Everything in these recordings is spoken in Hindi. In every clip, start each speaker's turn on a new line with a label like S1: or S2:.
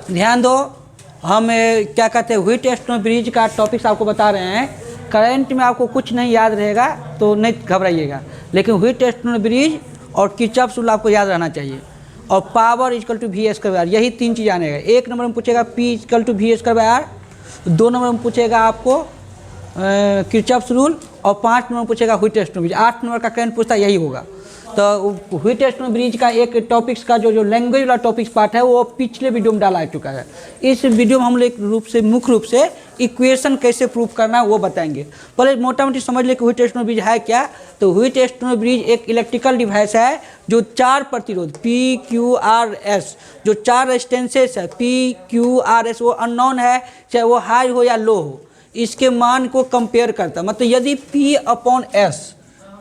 S1: ध्यान दो, हम क्या कहते हैं व्हीट स्टोन ब्रिज का टॉपिक्स आपको बता रहे हैं। करंट में आपको कुछ नहीं याद रहेगा तो नहीं घबराइएगा, लेकिन व्हीट स्टोन ब्रिज और किरचॉफ रूल आपको याद रहना चाहिए। और power equal to V square R, यही 3 चीज़ आने का। 1 नंबर में पूछेगा P equal to V square R, 2 number में पूछेगा आपको किरचॉफ रूल, और 5 नंबर में पूछेगा व्हीट स्टोन ब्रिज। 8 नंबर का करंट पूछता यही होगा। तो व्हीट स्टोन ब्रिज का एक टॉपिक्स का जो लैंग्वेज वाला टॉपिक्स पार्ट है वो पिछले वीडियो में डाला चुका है। इस वीडियो में हम लोग मुख्य रूप से इक्वेशन कैसे प्रूव करना है वो बताएंगे। पहले मोटा मोटी समझ ले कि व्हीट स्टोन ब्रिज है क्या। तो व्हीट स्टोन ब्रिज एक इलेक्ट्रिकल डिवाइस है जो 4 प्रतिरोध पी क्यू आर एस, जो 4 रेजिस्टेंसेस है पी क्यू आर एस, वो अननोन है, चाहे वो हाई हो या लो हो, इसके मान को कंपेयर करता है। मतलब यदि P अपॉन एस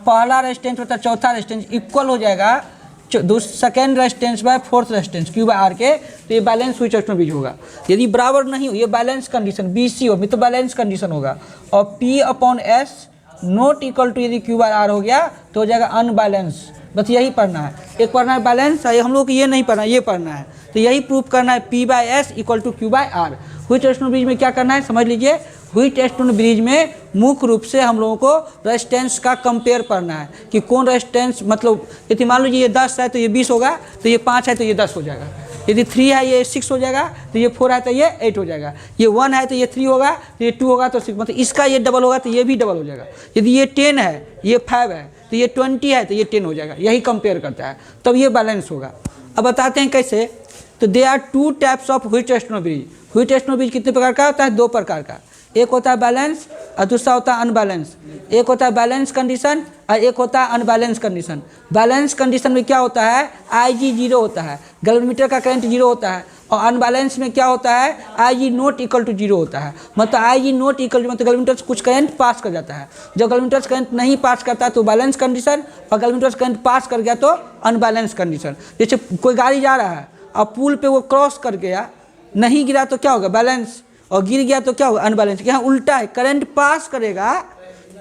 S1: पहला रेजिस्टेंस होता है चौथा रेजिस्टेंस इक्वल हो जाएगा second resistance by fourth resistance Q by R के, तो ये बैलेंस व्हीट स्टोन ब्रिज होगा। यदि बराबर नहीं हो, ये बैलेंस कंडीशन BC हो तो बैलेंस कंडीशन होगा। और P upon S not equal to यदि क्यू बाय आर हो गया तो हो जाएगा अनबैलेंस। बस यही पढ़ना है, एक पढ़ना है बैलेंस, हम लोग को ये नहीं पढ़ना, ये पढ़ना है। तो यही प्रूफ करना है P by S equal to Q by R. Wheatstone bridge में क्या करना है समझ लीजिए। व्हीट स्टोन ब्रिज में मुख्य रूप से हम लोगों को रेजिस्टेंस का कंपेयर करना है कि कौन रेजिस्टेंस, मतलब यदि मान लीजिए ये 10 है तो ये 20 होगा, तो ये 5 है तो ये 10 हो जाएगा। यदि 3 है ये 6 हो जाएगा, तो ये 4 है तो ये 8 हो जाएगा। ये 1 है तो ये 3 होगा, तो ये 2 होगा तो 6, मतलब इसका ये डबल होगा तो ये भी डबल हो जाएगा। यदि ये 10 है ये 5 है तो ये 20 है तो ये 10 हो जाएगा। यही कंपेयर करता है, तब ये बैलेंस होगा। अब बताते हैं कैसे। तो they are 2 types of Wheatstone bridge. Wheatstone bridge कितने प्रकार का होता है? 2 प्रकार का। एक होता है बैलेंस और दूसरा होता है अनबैलेंस। एक होता है बैलेंस कंडीशन और एक होता है अनबैलेंस कंडीशन। बैलेंस कंडीशन में क्या होता है? IG 0 होता है, गैल्वेनोमीटर का करंट 0 होता है। और अनबैलेंस में क्या होता है? IG नॉट इक्वल टू 0 होता है। मतलब IG नॉट इक्वल टू मतलब गैल्वेनोमीटर से कुछ करंट पास कर जाता है। जब गैल्वेनोमीटर से करंट नहीं पास करता तो बैलेंस कंडीशन, और गैल्वेनोमीटर से करंट पास कर गया तो अनबैलेंस कंडीशन। जैसे कोई गाड़ी जा रहा है और पुल पे वो क्रॉस कर गया, नहीं गिरा तो क्या होगा? बैलेंस, और गिर गया तो क्या होगा? अनबैलेंस। यहाँ उल्टा है, करंट पास करेगा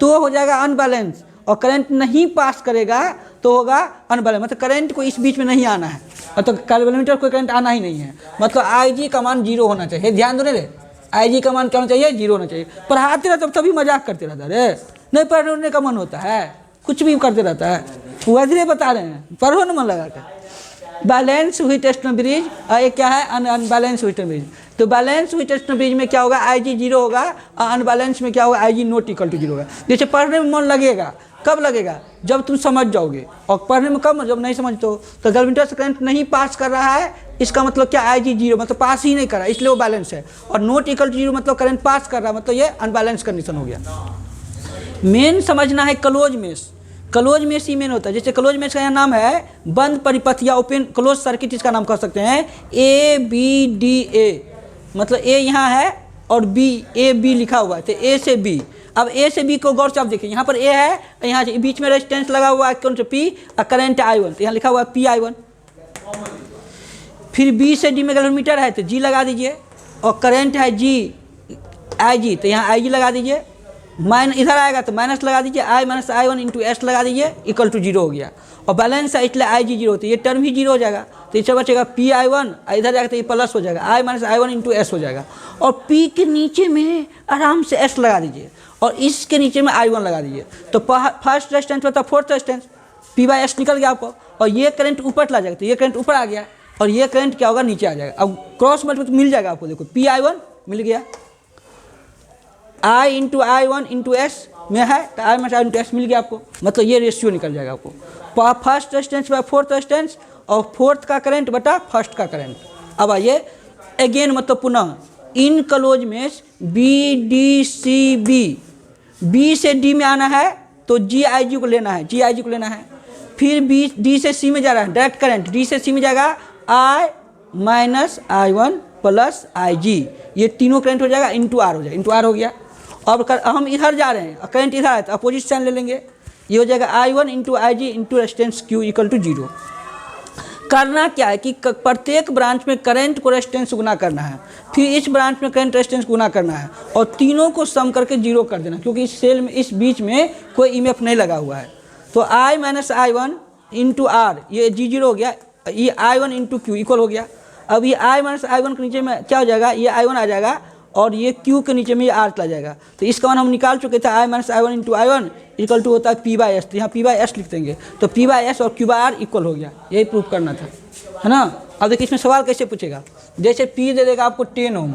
S1: तो हो जाएगा अनबैलेंस, और करंट नहीं पास करेगा तो होगा अनबैलेंस। मतलब करंट को इस बीच में नहीं आना है, मतलब गैल्वेनोमीटर को करंट आना ही नहीं है। मतलब IG का मान 0 होना चाहिए। ध्यान दो रे, IG का मान क्या होना चाहिए? 0 होना चाहिए। पढ़ाते रहते तभी मजाक करते रहता है, नहीं पढ़ने का मन होता है, कुछ भी करते रहता है। वजरे बता रहे हैं, पढ़ो ना मन लगा कर। बैलेंस व्हीट स्टोन ब्रिज और एक क्या है? Unbalance wheat stone bridge. तो बैलेंस व्हीट स्टोन ब्रिज में क्या होगा? IG 0 होगा, और अनबैलेंस में क्या होगा? IG नॉट इक्वल टू 0 होगा। जैसे पढ़ने में मन लगेगा, कब लगेगा? जब तुम समझ जाओगे। और पढ़ने में कब? जब नहीं समझते हो। तो गैल्वेनोमीटर से करंट नहीं पास कर रहा है, इसका मतलब क्या? IG 0 मतलब पास ही नहीं कर रहा, इसलिए वो बैलेंस है। और नॉट इक्वल टू 0 मतलब करंट पास कर रहा है, मतलब ये अनबैलेंस कंडीशन हो गया। मेन समझना है क्लोज मेश। क्लोज मेश ही मेन होता है। जैसे क्लोज मेश का यहाँ नाम है बंद परिपथ या ओपन क्लोज सर्किट, इसका नाम कह सकते हैं। ABDA मतलब A यहाँ है और AB लिखा हुआ है, तो A से B। अब A से B को गौर से आप देखिए, यहाँ पर A है, यहाँ बीच में रेजिस्टेंस लगा हुआ है कौन सा? P, और करंट I1, तो यहाँ लिखा हुआ है PI1। फिर B से D में गैल्वेनोमीटर है तो G लगा दीजिए, और करंट है IG, तो यहाँ IG लगा दीजिए। इधर आएगा तो माइनस लगा दीजिए, I minus I1 into S लगा दीजिए, इक्वल टू 0 हो गया। और बैलेंस है इसलिए IG 0 होती है, ये टर्म ही 0 हो जाएगा, तो इससे बचेगा PI1, इधर जाएगा तो ये प्लस हो जाएगा, I minus I1 into S हो जाएगा। और P के नीचे में आराम से S लगा दीजिए, और इसके नीचे में I1 लगा दीजिए। तो फर्स्ट रेजिस्टेंस होता है fourth resistance, P by S निकल गया आपको, और ये करंट ऊपर चला जाएगा, तो ये करंट ऊपर आ गया, और ये करंट क्या होगा? नीचे आ जाएगा। अब क्रॉस मल्टीप्लाई मिल जाएगा आपको, देखो PI1 मिल गया, I into I1 into S में है, तो I minus I into S मिल गया आपको। मतलब ये रेशियो निकल जाएगा आपको, first resistance by fourth resistance, और फोर्थ का करंट बटा फर्स्ट का करंट। अब आइए अगेन, मतलब पुनः in close mesh BDCB, B से D में आना है तो GIG को लेना है, GIG को लेना है। फिर D से C में जा रहा है डायरेक्ट करंट, D से C में जाएगा I minus I1 plus IG, ये तीनों करंट हो जाएगा, इंटू R हो जाएगा, इंटू R हो गया। अब हम इधर जा रहे हैं, करंट इधर आए तो अपोजिट साइन ले लेंगे, ये हो जाएगा I1 into IG into resistance Q equal to 0। करना क्या है कि प्रत्येक ब्रांच में करंट को रेजिस्टेंस गुना करना है, फिर इस ब्रांच में करंट रेजिस्टेंस गुना करना है, और तीनों को सम करके 0 कर देना, क्योंकि इस सेल में इस बीच में कोई EMF नहीं लगा हुआ है। तो I minus I1 into R, ये G0 हो गया, ये I1 इंटू Q इक्वल हो गया। अब ये I माइनस I1 के नीचे में क्या हो जाएगा, ये I1 आ जाएगा और ये Q के नीचे में ये R चला जाएगा। तो इसका मान हम निकाल चुके थे, I minus I1 into I1 equal to होता है P/S। तो यहाँ P/S लिख देंगे, तो P/S और Q/R इक्वल हो गया, यही प्रूव करना था, है ना। अब देखिए इसमें सवाल कैसे पूछेगा, जैसे P दे देगा आपको 10 ओम,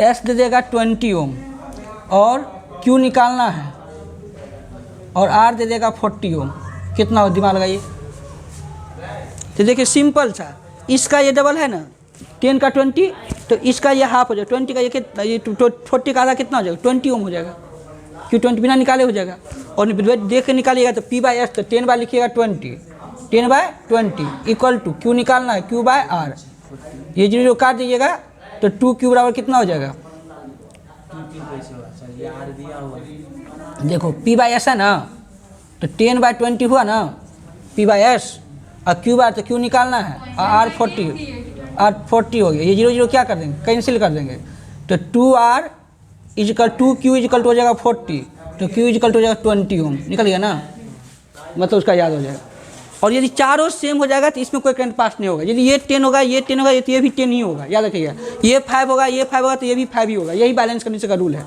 S1: S दे देगा 20 ओम और Q निकालना है और R दे देगा 40 ओम। कितना हो, दिमाग लगाइए। तो देखिए सिंपल था, इसका ये डबल है ना 10 का 20, तो इसका ये हाफ हो जाएगा, 20 का ये कितना, ये 40 का आधा कितना हो जाएगा 20 ओम हो जाएगा, क्यों 20 बिना निकाले हो जाएगा। और देख के निकालिएगा तो P/S तो 10 बाय लिखिएगा 20, 10/20 इक्वल टू Q निकालना है Q/R, ये जीरो काट दीजिएगा तो 2Q बराबर कितना हो जाएगा, देखो P/S है ना, तो 10/20 हुआ ना P/S और Q/R, तो Q निकालना है और R40 हो गया, ये जीरो जीरो क्या कर देंगे, कैंसिल कर देंगे। तो 2R is equal 2Q is equal to हो जाएगा 40, तो Q इजिकल टू हो जाएगा 20 ओम, निकल गया ना, मतलब उसका याद हो जाएगा। और यदि चारों सेम हो जाएगा तो इसमें कोई करंट पास नहीं होगा। यदि ये 10 होगा, ये 10 होगा, तो ये भी 10 ही होगा, याद रखिएगा। ये 5 होगा, ये 5 होगा, तो ये भी 5 ही होगा, यही बैलेंस करने का रूल है।